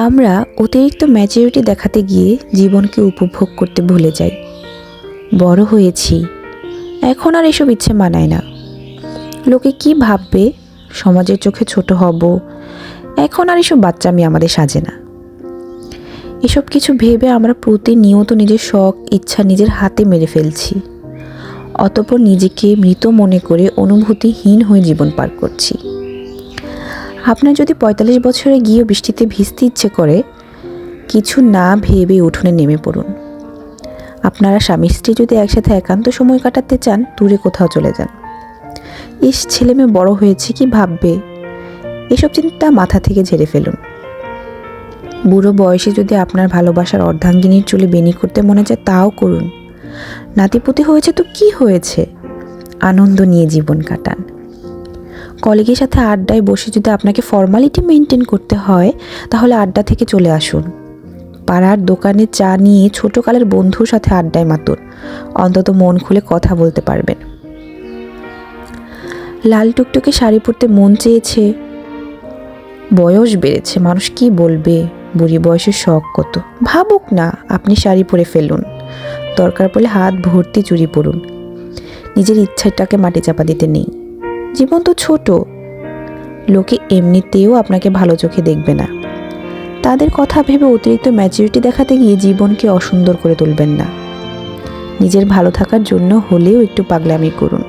আমরা অতিরিক্ত ম্যাচুরিটি দেখাতে গিয়ে জীবনকে উপভোগ করতে ভুলে যাই। বড় হয়েছি, এখন আর এসব ইচ্ছে মানায় না। লোকে কি ভাববে, সমাজের চোখে ছোট হব, এখন আর এসব বাচ্চামি আমাদের সাজে না। এসব কিছু ভেবে আমরা প্রতিনিয়ত নিজের শখ ইচ্ছা নিজের হাতে মেরে ফেলছি। অতঃপর নিজেকে মৃত মনে করে অনুভূতিহীন হয়ে জীবন পার করছি। আপনার যদি ৪৫ বছরে গিয়েও বৃষ্টিতে ভিজতে ইচ্ছে করে, কিছু না ভেবে উঠোনে নেমে পড়ুন। আপনারা স্বামী স্ত্রী যদি একসাথে একান্ত সময় কাটাতে চান, দূরে কোথাও চলে যান। ছেলে মেয়ে বড় হয়েছে, কি ভাববে, এসব চিন্তা মাথা থেকে ঝেড়ে ফেলুন। বুড়ো বয়সে যদি আপনার ভালোবাসার অর্ধাঙ্গিনীর চুলে বেনি করতে মনে চায়, তাও করুন। নাতিপুতি হয়েছে তো কি হয়েছে, আনন্দ নিয়ে জীবন কাটান। কলিগের সাথে আড্ডায় বসে যদি আপনাকে ফর্মালিটি মেনটেন করতে হয়, তাহলে আড্ডা থেকে চলে আসুন। পাড়ার দোকানে চা নিয়ে ছোটকালের বন্ধুর সাথে আড্ডায় মাতুন, অন্তত মন খুলে কথা বলতে পারবেন। লাল টুকটুকে শাড়ি পরতে মন চেয়েছে, বয়স বেড়েছে, মানুষ কি বলবে, বুড়ি বয়সের শখ কত, ভাবুক না, আপনি শাড়ি পরে ফেলুন। দরকার পড়লে হাত ভর্তি চুড়ি পরুন। নিজের ইচ্ছাটাকে মাটি চাপা দিতে নেই। জীবন তো ছোট, লোকে এমনিতেও আপনাকে ভালো চোখে দেখবে না। তাদের কথা ভেবে অতিরিক্ত ম্যাচুরিটি দেখাতে গিয়ে জীবনকে অসুন্দর করে তুলবেন না। নিজের ভালো থাকার জন্য হলেও একটু পাগলামি করুন।